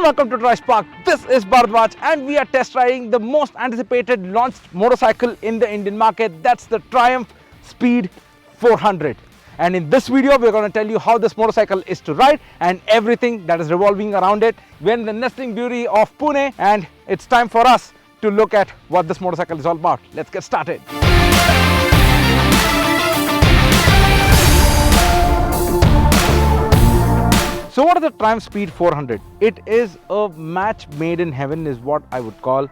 welcome to DriveSpark. This is Bharadwaj and we are test riding the most anticipated launched motorcycle in the Indian market. That's the Triumph Speed 400. And in this video, we're going to tell you how this motorcycle is to ride and everything that is revolving around it. We're in the nesting beauty of Pune and it's time for us to look at what this motorcycle is all about. Let's get started. So what is the Triumph Speed 400? It is a match made in heaven is what I would call.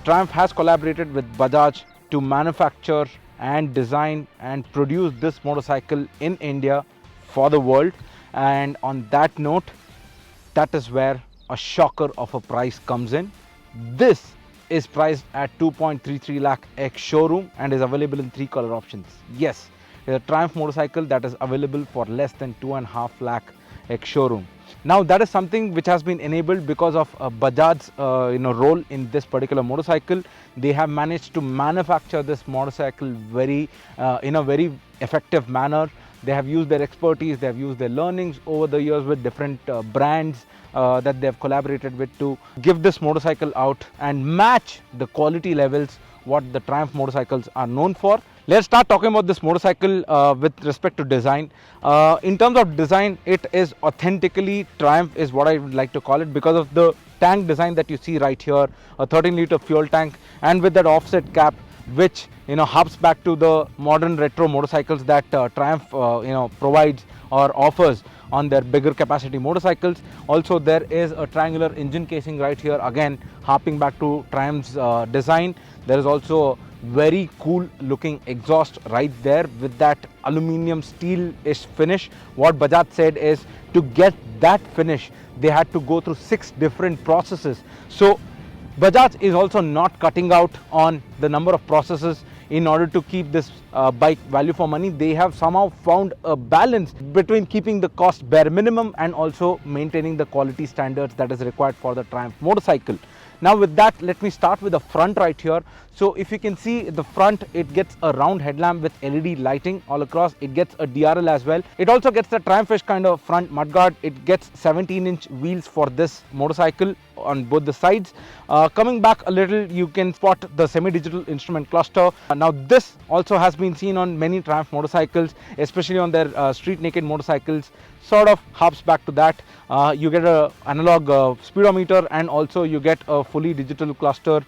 Triumph has collaborated with Bajaj to manufacture and design and produce this motorcycle in India for the world. And on that note, that is where a shocker of a price comes in. This is priced at 2.33 lakh ex showroom and is available in 3 color options. Yes, it's a Triumph motorcycle that is available for less than 2.5 lakh ex showroom. Now that is something which has been enabled because of Bajaj's role in this particular motorcycle. They have managed to manufacture this motorcycle in a very effective manner. They have used their expertise, they have used their learnings over the years with different brands that they have collaborated with to give this motorcycle out and match the quality levels what the Triumph motorcycles are known for. Let's start talking about this motorcycle with respect to design. In terms of design, it is authentically Triumph is what I would like to call it because of the tank design that you see right here, a 13-liter fuel tank and with that offset cap which harps back to the modern retro motorcycles that Triumph provides or offers on their bigger capacity motorcycles. Also there is a triangular engine casing right here, again harping back to Triumph's design. There is also very cool looking exhaust right there with that aluminium steel-ish finish. What Bajaj said is to get that finish they had to go through 6 different processes. So Bajaj is also not cutting out on the number of processes in order to keep this bike value for money. They have somehow found a balance between keeping the cost bare minimum and also maintaining the quality standards that is required for the Triumph motorcycle. Now with that, let me start with the front right here. So if you can see the front, it gets a round headlamp with LED lighting all across. It gets a DRL as well. It also gets the Triumph-ish kind of front mudguard. It gets 17-inch wheels for this motorcycle on both the sides. Coming back a little, you can spot the semi-digital instrument cluster. Now this also has been seen on many Triumph motorcycles, especially on their street naked motorcycles. Sort of harps back to that. You get an analog speedometer and also you get a fully digital cluster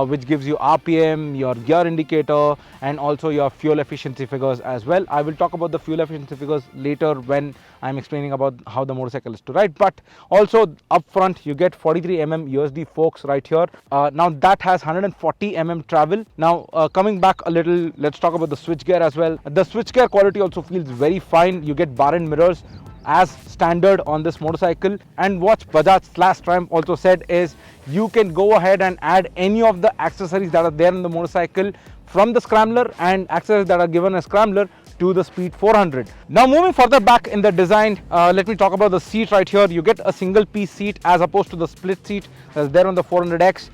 which gives you RPM, your gear indicator and also your fuel efficiency figures as well. I will talk about the fuel efficiency figures later when I'm explaining about how the motorcycle is to ride. But also up front you get 43mm USD forks right here. Now that has 140mm travel. Now coming back a little, let's talk about the switchgear as well. The switchgear quality also feels very fine. You get bar end mirrors as standard on this motorcycle, and what Bajaj / Triumph also said is you can go ahead and add any of the accessories that are there in the motorcycle from the scrambler and accessories that are given as scrambler to the Speed 400. Now moving further back in the design, let me talk about the seat right here. You get a single piece seat as opposed to the split seat that's there on the 400X.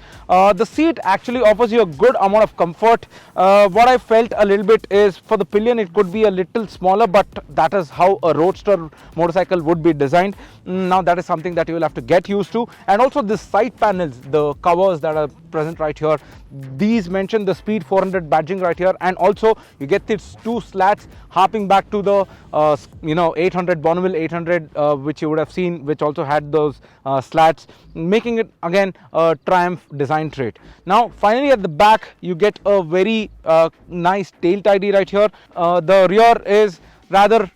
The seat actually offers you a good amount of comfort. What I felt a little bit is for the pillion it could be a little smaller, but that is how a Roadster motorcycle would be designed. Now that is something that you will have to get used to. And also the side panels, the covers that are present right here, these mention the Speed 400 badging right here, and also you get these 2 slats harping back to the 800 Bonneville 800 which you would have seen, which also had those slats, making it again a Triumph design trait. Now finally at the back you get a very nice tail tidy right here. The rear is rather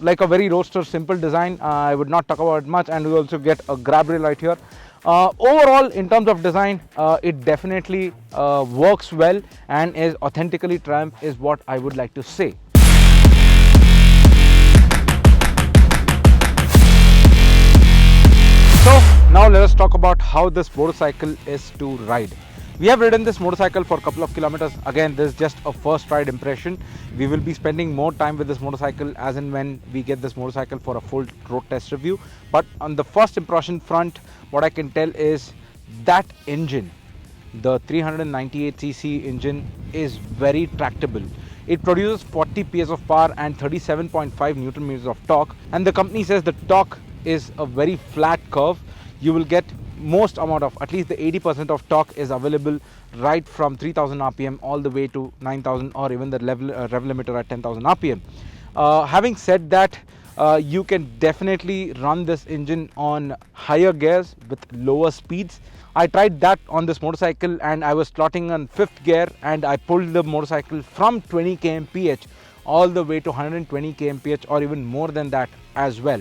like a very Roadster simple design. I would not talk about it much, and we also get a grab rail right here. Overall in terms of design, it definitely works well and is authentically Triumph is what I would like to say. So now let us talk about how this motorcycle is to ride. We have ridden this motorcycle for a couple of kilometers. Again, this is just a first ride impression. We will be spending more time with this motorcycle as and when we get this motorcycle for a full road test review. But on the first impression front, what I can tell is that engine, the 398cc engine, is very tractable. It produces 40 PS of power and 37.5 Newton meters of torque, and the company says the torque is a very flat curve. You will get most amount of, at least the 80% of torque is available right from 3000 rpm all the way to 9000, or even the rev limiter at 10,000 rpm. Having said that, you can definitely run this engine on higher gears with lower speeds. I tried that on this motorcycle, and I was slotting on 5th gear, and I pulled the motorcycle from 20 kmph all the way to 120 kmph, or even more than that as well.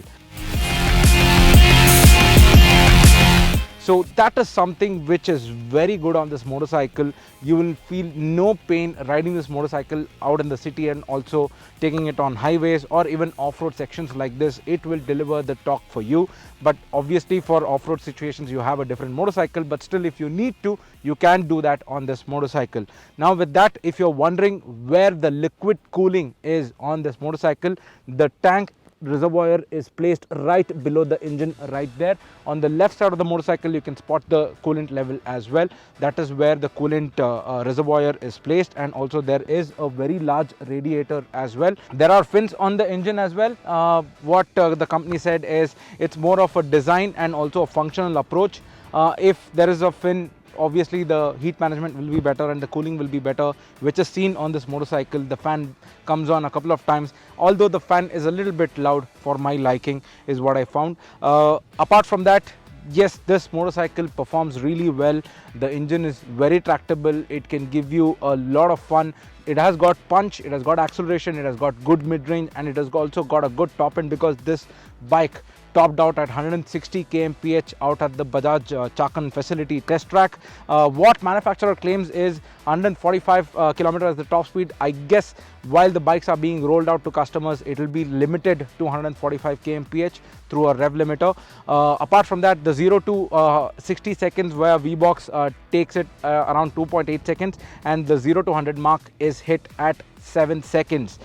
So that is something which is very good on this motorcycle. You will feel no pain riding this motorcycle out in the city, and also taking it on highways or even off-road sections like this. It will deliver the torque for you. But obviously for off-road situations you have a different motorcycle, but still if you need to, you can do that on this motorcycle. Now with that, if you're wondering where the liquid cooling is on this motorcycle, the tank reservoir is placed right below the engine, right there. On the left side of the motorcycle you can spot the coolant level as well. That is where the coolant reservoir is placed, and also there is a very large radiator as well. There are fins on the engine as well. What the company said is it's more of a design and also a functional approach. If there is a fin, obviously the heat management will be better and the cooling will be better, which is seen on this motorcycle. The fan comes on a couple of times, although the fan is a little bit loud for my liking, is what I found. Apart from that, yes, this motorcycle performs really well. The engine is very tractable. It can give you a lot of fun. It has got punch, it has got acceleration, it has got good mid-range, and it has also got a good top end, because this bike topped out at 160 kmph out at the Bajaj Chakan facility test track. What manufacturer claims is 145 km as the top speed. I guess while the bikes are being rolled out to customers, it will be limited to 145 kmph through a rev limiter. Apart from that, the 0 to 60 seconds via V-Box takes it around 2.8 seconds, and the 0 to 100 mark is hit at 7 seconds.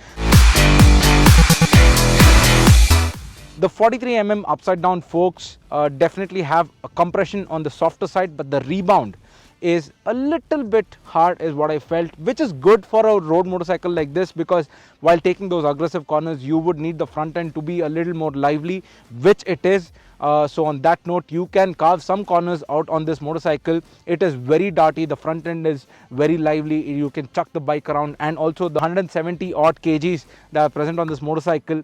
The 43mm upside down forks definitely have a compression on the softer side, but the rebound is a little bit hard is what I felt, which is good for a road motorcycle like this, because while taking those aggressive corners you would need the front end to be a little more lively, which it is. So on that note, you can carve some corners out on this motorcycle. It is very darty, the front end is very lively, you can chuck the bike around, and also the 170 odd kgs that are present on this motorcycle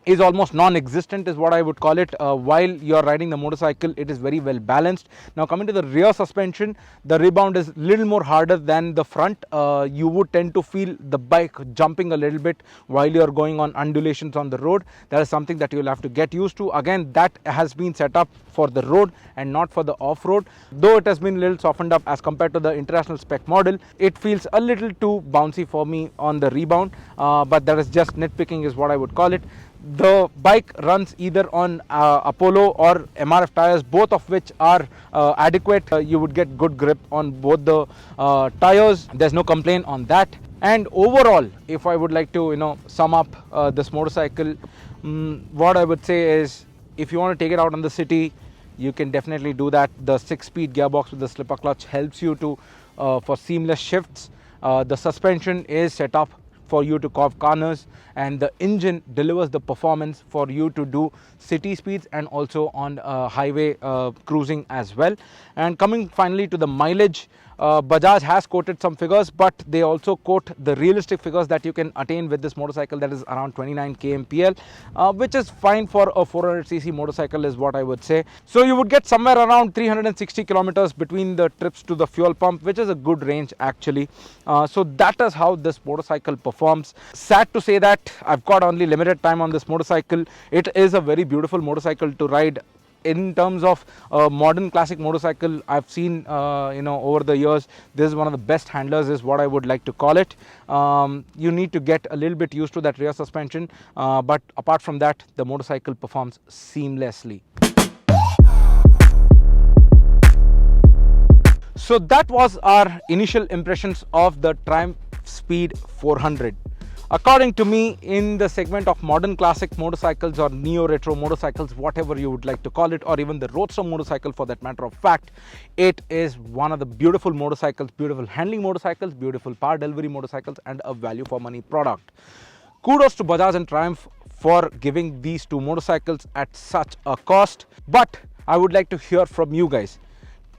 is almost non-existent is what I would call it. While you are riding the motorcycle, it is very well balanced. Now coming to the rear suspension, the rebound is little more harder than the front. You would tend to feel the bike jumping a little bit while you are going on undulations on the road. That is something that you will have to get used to. Again, that has been set up for the road and not for the off-road. Though it has been a little softened up as compared to the international spec model, it feels a little too bouncy for me on the rebound, but that is just nitpicking is what I would call it. The bike runs either on Apollo or MRF tires, both of which are adequate. You would get good grip on both the tires. There's no complaint on that. And overall, if I would like to sum up this motorcycle, what I would say is, if you want to take it out on the city, you can definitely do that. The 6-speed gearbox with the slipper clutch helps you to for seamless shifts. The suspension is set up for you to carve corners, and the engine delivers the performance for you to do city speeds and also on highway cruising as well. And coming finally to the mileage, Bajaj has quoted some figures, but they also quote the realistic figures that you can attain with this motorcycle, that is around 29 kmpl, which is fine for a 400cc motorcycle is what I would say. So you would get somewhere around 360 kilometers between the trips to the fuel pump, which is a good range actually. So that is how this motorcycle performs. Sad to say that I've got only limited time on this motorcycle. It is a very beautiful motorcycle to ride. In terms of modern classic motorcycle I've seen over the years, this is one of the best handlers is what I would like to call it. You need to get a little bit used to that rear suspension, but apart from that, the motorcycle performs seamlessly. So that was our initial impressions of the Triumph Speed 400. According to me, in the segment of modern classic motorcycles or neo-retro motorcycles, whatever you would like to call it, or even the Roadster motorcycle for that matter of fact, it is one of the beautiful motorcycles, beautiful handling motorcycles, beautiful power delivery motorcycles, and a value for money product. Kudos to Bajaj and Triumph for giving these two motorcycles at such a cost. But I would like to hear from you guys.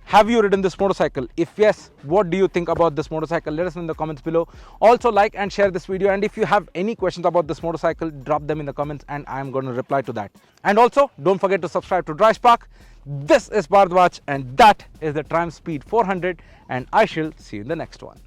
Have you ridden this motorcycle? If yes, what do you think about this motorcycle? Let us know in the comments below. Also like and share this video, and if you have any questions about this motorcycle, drop them in the comments and I'm going to reply to that. And also don't forget to subscribe to DriveSpark. This is Bharadwaj and that is the Triumph Speed 400, and I shall see you in the next one.